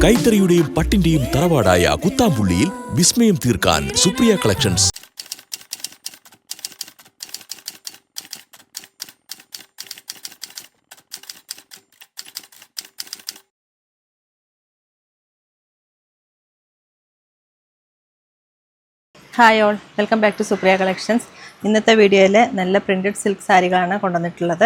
കൈത്തറിയുടെയും പട്ടിന്റെയും തറവാടായ കുത്താമ്പുള്ളിയിൽ വിസ്മയം തീർക്കാൻ Supriya collections. Hi all, welcome back to Supriya collections. ഇന്നത്തെ വീഡിയോയിൽ നല്ല പ്രിൻറ്റഡ് സിൽക്ക് സാരികളാണ് കൊണ്ടുവന്നിട്ടുള്ളത്.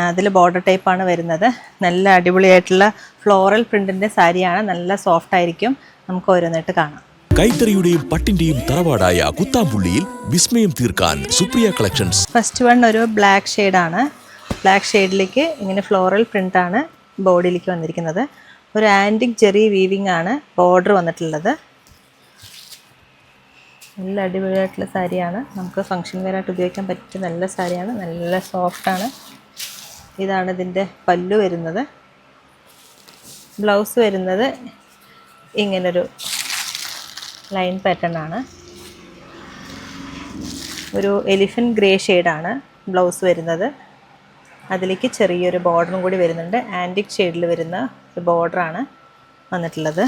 അതിൽ ബോർഡർ ടൈപ്പാണ് വരുന്നത്. നല്ല അടിപൊളിയായിട്ടുള്ള ഫ്ലോറൽ പ്രിൻറ്റിൻ്റെ സാരിയാണ്. നല്ല സോഫ്റ്റ് ആയിരിക്കും. നമുക്ക് ഓരോന്നിട്ട് കാണാം. കൈത്തറിയുടെയും പട്ടിന്റെയും തറവാടായ കുത്താമ്പുള്ളിയിൽ വിസ്മയം തീർക്കാൻ സുപ്രിയ കളക്ഷൻസ്. ഫസ്റ്റ് വൺ ഒരു ബ്ലാക്ക് ഷെയ്ഡാണ്. ബ്ലാക്ക് ഷെയ്ഡിലേക്ക് ഇങ്ങനെ ഫ്ലോറൽ പ്രിൻ്റാണ് ബോഡിയിലേക്ക് വന്നിരിക്കുന്നത്. ഒരു ആൻറ്റിക് ജെറി വീവിംഗ് ആണ് ബോർഡർ വന്നിട്ടുള്ളത്. നല്ല അടിപൊളിയായിട്ടുള്ള സാരിയാണ്. നമുക്ക് ഫങ്ഷൻ വെയറായിട്ട് ഉപയോഗിക്കാൻ പറ്റിയ നല്ല സാരിയാണ്. നല്ല സോഫ്റ്റാണ്. ഇതാണ് ഇതിൻ്റെ പല്ലു വരുന്നത്. ബ്ലൗസ് വരുന്നത് ഇങ്ങനൊരു ലൈൻ പാറ്റേൺ ആണ്. ഒരു എലിഫൻറ്റ് ഗ്രേ ഷെയ്ഡാണ് ബ്ലൗസ് വരുന്നത്. അതിലേക്ക് ചെറിയൊരു ബോർഡറും കൂടി വരുന്നുണ്ട്. ആൻറ്റിക് ഷെയ്ഡിൽ വരുന്ന ഒരു ബോർഡറാണ് വന്നിട്ടുള്ളത്.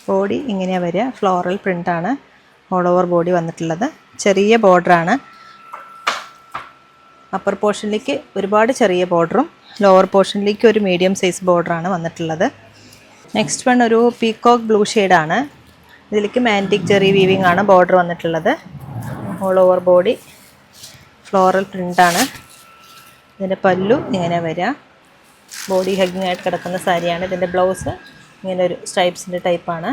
ബോഡി ഇങ്ങനെയാണ് വരിക. ഫ്ലോറൽ പ്രിൻ്റാണ് ഓൾ ഓവർ ബോഡി വന്നിട്ടുള്ളത്. ചെറിയ ബോർഡറാണ്. അപ്പർ പോർഷനിലേക്ക് ഒരുപാട് ചെറിയ ബോർഡറും ലോവർ പോർഷനിലേക്ക് ഒരു മീഡിയം സൈസ് ബോർഡറാണ് വന്നിട്ടുള്ളത്. നെക്സ്റ്റ് വൺ ഒരു പീകോക്ക് ബ്ലൂ ഷെയ്ഡാണ്. ഇതിലേക്ക് ആൻറ്റിക് ജെറി വീവിംഗ് ആണ് ബോർഡർ വന്നിട്ടുള്ളത്. ഓൾ ഓവർ ബോഡി ഫ്ലോറൽ പ്രിൻ്റാണ്. ഇതിൻ്റെ പല്ലു ഇങ്ങനെ വരിക. ബോഡി ഹഗ്ഗിങ് ആയിട്ട് കിടക്കുന്ന സാരിയാണ്. ഇതിൻ്റെ ബ്ലൗസ് ഇങ്ങനെ ഒരു സ്ട്രൈപ്സിൻ്റെ ടൈപ്പാണ്.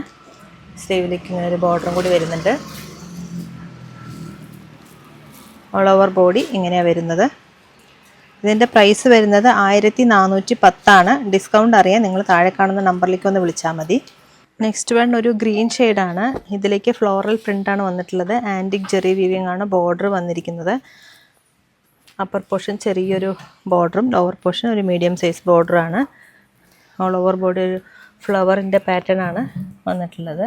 സ്ലീവിലേക്ക് ഇങ്ങനെ ഒരു ബോർഡറും കൂടി വരുന്നുണ്ട്. ഓൾ ഓവർ ബോഡി ഇങ്ങനെയാണ് വരുന്നത്. ഇതിൻ്റെ പ്രൈസ് വരുന്നത് 1410 ഡിസ്കൗണ്ട് അറിയാൻ നിങ്ങൾ താഴെ കാണുന്ന നമ്പറിലേക്ക് ഒന്ന് വിളിച്ചാൽ മതി. നെക്സ്റ്റ് വൺ ഒരു ഗ്രീൻ ഷെയ്ഡാണ്. ഇതിലേക്ക് ഫ്ലോറൽ പ്രിൻ്റാണ് വന്നിട്ടുള്ളത്. ആൻറ്റിക് ജെറി വീവിംഗ് ആണ് ബോർഡർ വന്നിരിക്കുന്നത്. അപ്പർ പോർഷൻ ചെറിയൊരു ബോർഡറും ലോവർ പോർഷൻ ഒരു മീഡിയം സൈസ് ബോർഡറാണ്. ഓൾ ഓവർ ബോഡി ഒരു ഫ്ലവറിൻ്റെ പാറ്റേൺ ആണ് വന്നിട്ടുള്ളത്.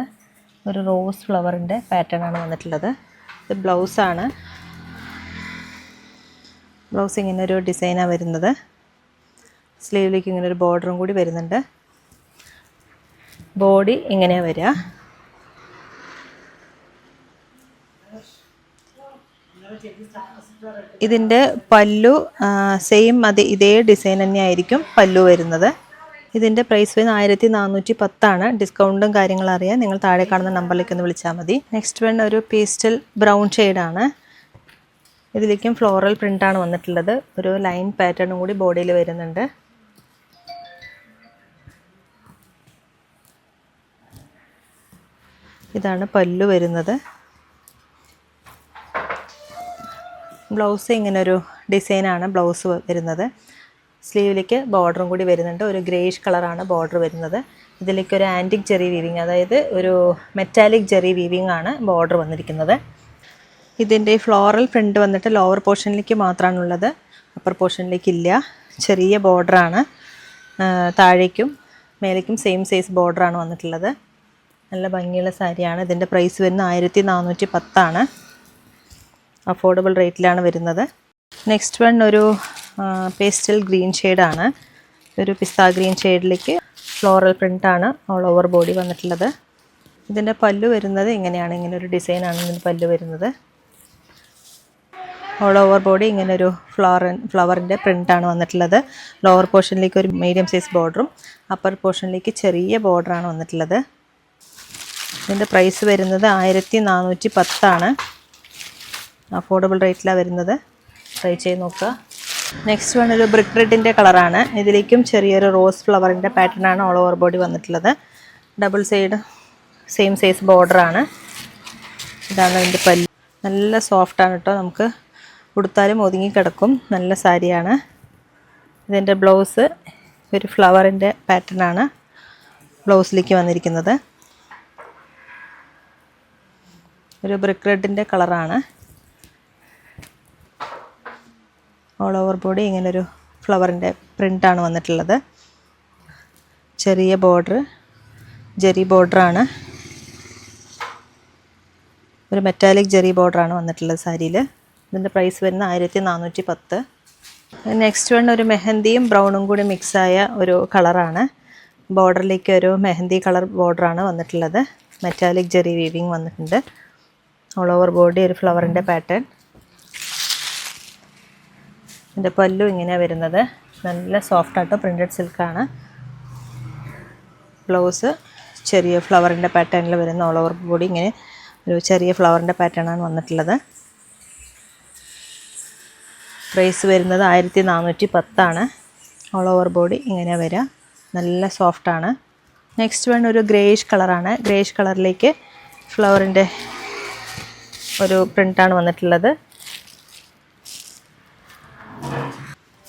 ഒരു റോസ് ഫ്ലവറിൻ്റെ പാറ്റേൺ ആണ് വന്നിട്ടുള്ളത്. ഇത് ബ്ലൗസാണ്. ബ്ലൗസ് ഇങ്ങനെ ഒരു ഡിസൈനാണ് വരുന്നത്. സ്ലീവിലേക്ക് ഇങ്ങനെ ഒരു ബോർഡറും കൂടി വരുന്നുണ്ട്. ബോഡി ഇങ്ങനെയാണ് വരിക. ഇതിൻ്റെ പല്ലു സെയിം ഇതേ ഡിസൈൻ തന്നെയായിരിക്കും പല്ലു വരുന്നത്. ഇതിൻ്റെ പ്രൈസ് വരുന്നത് 1410 ഡിസ്കൗണ്ടും കാര്യങ്ങളും അറിയാൻ നിങ്ങൾ താഴെ കാണുന്ന നമ്പറിലേക്ക് ഒന്ന് വിളിച്ചാൽ മതി. നെക്സ്റ്റ് വൺ ഒരു പേസ്റ്റൽ ബ്രൗൺ ഷെയ്ഡാണ്. ഇതിലേക്കും ഫ്ലോറൽ പ്രിൻ്റാണ് വന്നിട്ടുള്ളത്. ഒരു ലൈൻ പാറ്റേണും കൂടി ബോഡിയിൽ വരുന്നുണ്ട്. ഇതാണ് പല്ലു വരുന്നത്. ബ്ലൗസ് ഇങ്ങനൊരു ഡിസൈനാണ് ബ്ലൗസ് വരുന്നത്. സ്ലീവിലേക്ക് ബോർഡറും കൂടി വരുന്നുണ്ട്. ഒരു ഗ്രേഷ് കളറാണ് ബോർഡർ വരുന്നത്. ഇതിലേക്ക് ഒരു ആൻറ്റിക് ജെറി വീവിങ്, അതായത് ഒരു മെറ്റാലിക് ജെറി വീവിങ് ആണ് ബോർഡർ വന്നിരിക്കുന്നത്. ഇതിൻ്റെ ഫ്ലോറൽ പ്രിൻ്റ് വന്നിട്ട് ലോവർ പോർഷനിലേക്ക് മാത്രമാണുള്ളത്. അപ്പർ പോർഷനിലേക്ക് ഇല്ല. ചെറിയ ബോർഡറാണ്. താഴേക്കും മേലേക്കും സെയിം സൈസ് ബോർഡറാണ് വന്നിട്ടുള്ളത്. നല്ല ഭംഗിയുള്ള സാരിയാണ്. ഇതിൻ്റെ പ്രൈസ് വരുന്നത് 1410 അഫോർഡബിൾ റേറ്റിലാണ് വരുന്നത്. നെക്സ്റ്റ് വൺ ഒരു പേസ്റ്റൽ ഗ്രീൻ ഷെയ്ഡാണ്. ഒരു പിസ്ത ഗ്രീൻ ഷെയ്ഡിലേക്ക് ഫ്ലോറൽ പ്രിൻ്റാണ് ഓൾ ഓവർ ബോഡി വന്നിട്ടുള്ളത്. ഇതിൻ്റെ പല്ലു വരുന്നത് ഇങ്ങനെയാണ്. ഇങ്ങനെ ഒരു ഡിസൈനാണ് ഇതിൻ്റെ പല്ലു വരുന്നത്. ഓൾ ഓവർ ബോഡി ഇങ്ങനെ ഒരു ഫ്ലവറിൻ്റെ പ്രിൻ്റാണ് വന്നിട്ടുള്ളത്. ലോവർ പോർഷനിലേക്ക് ഒരു മീഡിയം സൈസ് ബോർഡറും അപ്പർ പോർഷനിലേക്ക് ചെറിയ ബോർഡറാണ് വന്നിട്ടുള്ളത്. ഇതിൻ്റെ പ്രൈസ് വരുന്നത് 1410 അഫോർഡബിൾ റേറ്റിലാണ് വരുന്നത്. ട്രൈ ചെയ്ത് നോക്കുക. നെക്സ്റ്റ് വൺ ഒരു ബ്രിക്ക് റെഡിൻ്റെ കളറാണ്. ഇതിലേക്കും ചെറിയൊരു റോസ് ഫ്ലവറിൻ്റെ പാറ്റേൺ ആണ് ഓൾ ഓവർ ബോഡി വന്നിട്ടുള്ളത്. ഡബിൾ സൈഡ് സെയിം സൈസ് ബോർഡറാണ്. ഇതാണ് അതിൻ്റെ പല്ല്. നല്ല സോഫ്റ്റാണ് കേട്ടോ. നമുക്ക് ഉടുത്താലും ഒതുങ്ങി കിടക്കും. നല്ല സാരിയാണ്. ഇതിൻ്റെ ബ്ലൗസ് ഒരു ഫ്ലവറിൻ്റെ പാറ്റേൺ ആണ് ബ്ലൗസിലേക്ക് വന്നിരിക്കുന്നത്. ഒരു ബ്രിക്ക് റെഡിൻ്റെ കളറാണ്. ഓൾ ഓവർ ബോഡി ഇങ്ങനൊരു ഫ്ലവറിൻ്റെ പ്രിൻ്റാണ് വന്നിട്ടുള്ളത്. ചെറിയ ബോർഡർ ജെറി ബോർഡറാണ്. ഒരു മെറ്റാലിക് ജെറി ബോർഡറാണ് വന്നിട്ടുള്ളത് സാരിയിൽ. ഇതിൻ്റെ പ്രൈസ് വരുന്നത് 1410. നെക്സ്റ്റ് വൺ ഒരു മെഹന്തിയും ബ്രൗണും കൂടി മിക്സായ ഒരു കളറാണ്. ബോർഡറിലേക്ക് ഒരു മെഹന്തി കളർ ബോർഡറാണ് വന്നിട്ടുള്ളത്. മെറ്റാലിക് ജെറി വീവിങ് വന്നിട്ടുണ്ട്. ഓൾ ഓവർ ബോഡി ഒരു ഫ്ലവറിൻ്റെ പാറ്റേൺ. ഇതിൻ്റെ പല്ലു ഇങ്ങനെയാണ് വരുന്നത്. നല്ല സോഫ്റ്റായിട്ട് പ്രിൻറ്റഡ് സിൽക്കാണ്. ബ്ലൗസ് ചെറിയ ഫ്ലവറിൻ്റെ പാറ്റേണിൽ വരുന്ന ഓൾ ഓവർ ബോഡി ഇങ്ങനെ ഒരു ചെറിയ ഫ്ലവറിൻ്റെ പാറ്റേണാണ് വന്നിട്ടുള്ളത്. പ്രൈസ് വരുന്നത് 1410 ഓൾ ഓവർ ബോഡി ഇങ്ങനെ വരിക. നല്ല സോഫ്റ്റാണ്. നെക്സ്റ്റ് വൺ ഒരു ഗ്രേയിഷ് കളറാണ്. ഗ്രേയിഷ് കളറിലേക്ക് ഫ്ലവറിൻ്റെ ഒരു പ്രിൻ്റാണ് വന്നിട്ടുള്ളത്.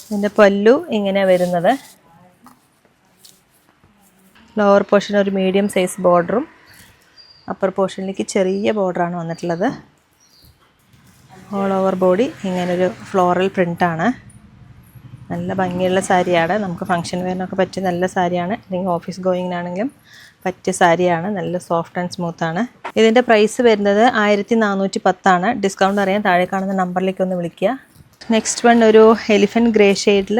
ഇതിൻ്റെ പല്ലു ഇങ്ങനെ വരുന്നത്. ലോവർ പോർഷൻ ഒരു മീഡിയം സൈസ് ബോർഡറും അപ്പർ പോർഷനിലേക്ക് ചെറിയ ബോർഡറാണ് വന്നിട്ടുള്ളത്. ഓൾ ഓവർ ബോഡി ഇങ്ങനൊരു ഫ്ലോറൽ പ്രിൻ്റാണ്. നല്ല ഭംഗിയുള്ള സാരിയാണ്. നമുക്ക് ഫംഗ്ഷൻ വെയറിനൊക്കെ പറ്റിയ നല്ല സാരിയാണ്. അല്ലെങ്കിൽ ഓഫീസ് ഗോയിങ്ങിനാണെങ്കിലും പറ്റിയ സാരിയാണ്. നല്ല സോഫ്റ്റ് ആൻഡ് സ്മൂത്താണ്. ഇതിൻ്റെ പ്രൈസ് വരുന്നത് 1410. ഡിസ്കൗണ്ട് അറിയാൻ താഴെ കാണുന്ന നമ്പറിലേക്ക് ഒന്ന് വിളിക്കുക. നെക്സ്റ്റ് വൺ ഒരു എലിഫൻറ്റ് ഗ്രേ ഷെയ്ഡിൽ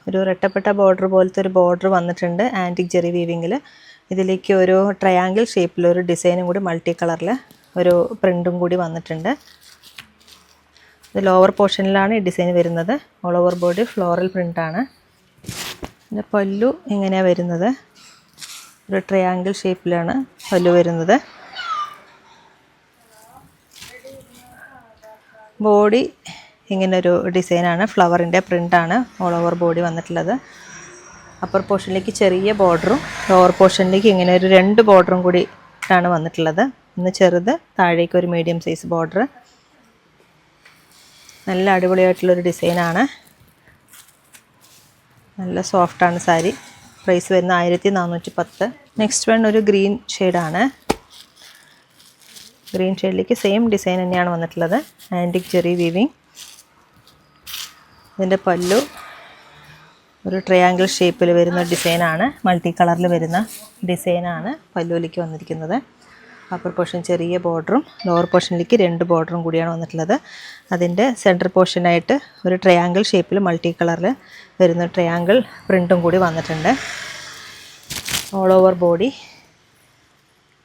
ഒരു റെട്ടപ്പെട്ട ബോർഡർ പോലത്തെ ഒരു ബോർഡർ വന്നിട്ടുണ്ട് ആൻറ്റിക് ജെറി വീവിങ്ങിൽ. ഇതിലേക്ക് ഒരു ട്രയാങ്കിൾ ഷേപ്പിലൊരു ഡിസൈനും കൂടി മൾട്ടി കളറിൽ ഒരു പ്രിൻറ്റും കൂടി വന്നിട്ടുണ്ട്. ഇത് ലോവർ പോർഷനിലാണ് ഈ ഡിസൈൻ വരുന്നത്. ഓൾ ഓവർ ബോഡി ഫ്ലോറൽ പ്രിൻ്റാണ്. പിന്നെ പല്ലു ഇങ്ങനെയാണ് വരുന്നത്. ഒരു ട്രയാങ്കിൾ ഷേപ്പിലാണ് പല്ലു വരുന്നത്. ബോഡി ഇങ്ങനൊരു ഡിസൈനാണ്. ഫ്ലവറിൻ്റെ പ്രിൻ്റാണ് ഓൾ ഓവർ ബോഡി വന്നിട്ടുള്ളത്. അപ്പർ പോർഷനിലേക്ക് ചെറിയ ബോർഡറും ലോവർ പോർഷനിലേക്ക് ഇങ്ങനെ ഒരു 2 ബോർഡറും കൂടി ആണ് വന്നിട്ടുള്ളത്. ഒന്ന് ചെറുത്, താഴേക്ക് ഒരു മീഡിയം സൈസ് ബോർഡർ. നല്ല അടിപൊളിയായിട്ടുള്ളൊരു ഡിസൈനാണ്. നല്ല സോഫ്റ്റാണ് സാരി. പ്രൈസ് വരുന്നത് 1410. നെക്സ്റ്റ് വൺ ഒരു ഗ്രീൻ ഷെയ്ഡാണ്. ഗ്രീൻ ഷെയ്ഡിലേക്ക് സെയിം ഡിസൈൻ തന്നെയാണ് വന്നിട്ടുള്ളത്. Antique Jerry weaving. ഇതിൻ്റെ പല്ലു ഒരു ട്രയാങ്കിൾ ഷേപ്പിൽ വരുന്ന ഡിസൈനാണ്. മൾട്ടി കളറിൽ വരുന്ന ഡിസൈനാണ് പല്ലുവിലേക്ക് വന്നിരിക്കുന്നത്. അപ്പർ പോർഷൻ ചെറിയ ബോർഡറും ലോവർ പോർഷനിലേക്ക് 2 ബോർഡറും കൂടിയാണ് വന്നിട്ടുള്ളത്. അതിൻ്റെ സെൻറ്റർ പോർഷനായിട്ട് ഒരു ട്രയാങ്കിൾ ഷേപ്പിൽ മൾട്ടി കളറിൽ വരുന്ന ട്രയാങ്കിൾ പ്രിൻറ്റും കൂടി വന്നിട്ടുണ്ട്. ഓൾ ഓവർ ബോഡി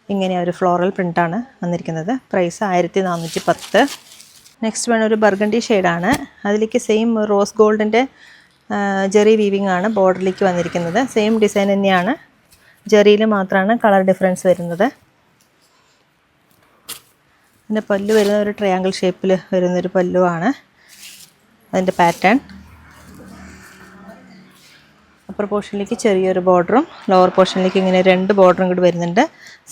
ഇങ്ങനെ ഒരു ഫ്ലോറൽ പ്രിൻ്റാണ് വന്നിരിക്കുന്നത്. പ്രൈസ് 1410. നെക്സ്റ്റ് വൺ ഒരു ബർഗണ്ടി ഷെയ്ഡാണ്. അതിലേക്ക് സെയിം റോസ് ഗോൾഡിൻ്റെ ജെറി വീവിങ് ആണ് ബോർഡറിലേക്ക് വന്നിരിക്കുന്നത്. സെയിം ഡിസൈൻ തന്നെയാണ്. ജെറിയിൽ മാത്രമാണ് കളർ ഡിഫറൻസ് വരുന്നത്. അതിൻ്റെ പല്ലു വരുന്ന ഒരു ട്രയാങ്കിൾ ഷേപ്പിൽ വരുന്നൊരു പല്ലുവാണ് അതിൻ്റെ പാറ്റേൺ. അപ്പർ പോർഷനിലേക്ക് ചെറിയൊരു ബോർഡറും ലോവർ പോർഷനിലേക്ക് ഇങ്ങനെ 2 ബോർഡറും കൂടി വരുന്നുണ്ട്.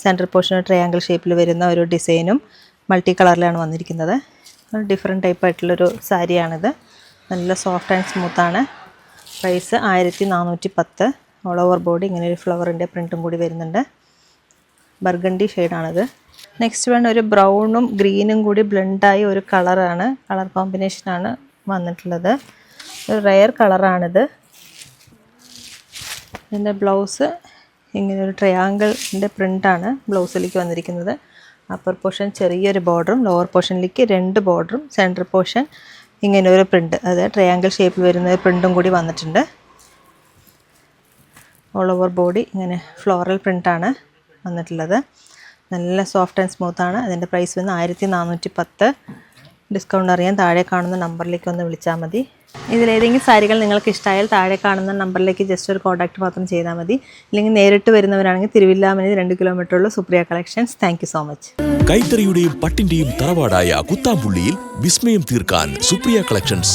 സെൻറ്റർ പോർഷൻ ട്രയാങ്കിൾ ഷേപ്പിൽ വരുന്ന ഒരു ഡിസൈനും മൾട്ടി കളറിലാണ് വന്നിരിക്കുന്നത്. ഡിഫറെൻറ്റ് ടൈപ്പ് ആയിട്ടുള്ളൊരു സാരിയാണിത്. നല്ല സോഫ്റ്റ് ആൻഡ് സ്മൂത്താണ്. പ്രൈസ് 1410. ഓൾ ഓവർ ബോഡി ഇങ്ങനെ ഒരു ഫ്ലവറിൻ്റെ പ്രിൻറ്റും കൂടി വരുന്നുണ്ട്. ബർഗണ്ടി ഷെയ്ഡാണിത്. നെക്സ്റ്റ് വൺ ഒരു ബ്രൗണും ഗ്രീനും കൂടി ബ്ലെൻഡായി ഒരു കളറാണ്. കളർ കോമ്പിനേഷനാണ് വന്നിട്ടുള്ളത്. ഒരു റെയർ കളറാണിത്. ഇതിൻ്റെ ബ്ലൗസ് ഇങ്ങനെ ഒരു ട്രയാങ്കിളിൻ്റെ പ്രിൻ്റാണ് ബ്ലൗസിലേക്ക് വന്നിരിക്കുന്നത്. അപ്പർ പോർഷൻ ചെറിയൊരു ബോർഡറും ലോവർ പോർഷനിലേക്ക് 2 ബോർഡറും സെൻറ്റർ പോർഷൻ ഇങ്ങനെ ഒരു പ്രിൻ്റ്, അതായത് ട്രയാങ്കിൾ ഷേപ്പിൽ വരുന്ന പ്രിൻറ്റും കൂടി വന്നിട്ടുണ്ട്. ഓൾ ഓവർ ബോഡി ഇങ്ങനെ ഫ്ലോറൽ പ്രിൻ്റാണ് വന്നിട്ടുള്ളത്. നല്ല സോഫ്റ്റ് ആൻഡ് സ്മൂത്താണ്. അതിൻ്റെ പ്രൈസ് വന്ന് 1410. ഡിസ്കൗണ്ട് അറിയാൻ താഴെ കാണുന്ന നമ്പറിലേക്ക് ഒന്ന് വിളിച്ചാൽ മതി. ഇതിലേതെങ്കിലും സാരികൾ നിങ്ങൾക്ക് ഇഷ്ടമായാൽ താഴെ കാണുന്ന നമ്പറിലേക്ക് ജസ്റ്റ് ഒരു കോൺടാക്റ്റ് മാത്രം ചെയ്താൽ മതി. ഇല്ലെങ്കിൽ നേരിട്ട് വരുന്നവരാണെങ്കിൽ തിരുവില്ലാമണി 2 കിലോമീറ്ററുള്ള Supriya collections. Thank you so much. കൈത്തറിയുടെയും പട്ടിന്റെയും തറവാടായ കുത്താമ്പുള്ളിയിൽ വിസ്മയം തീർക്കാൻ സുപ്രിയ കളക്ഷൻസ്.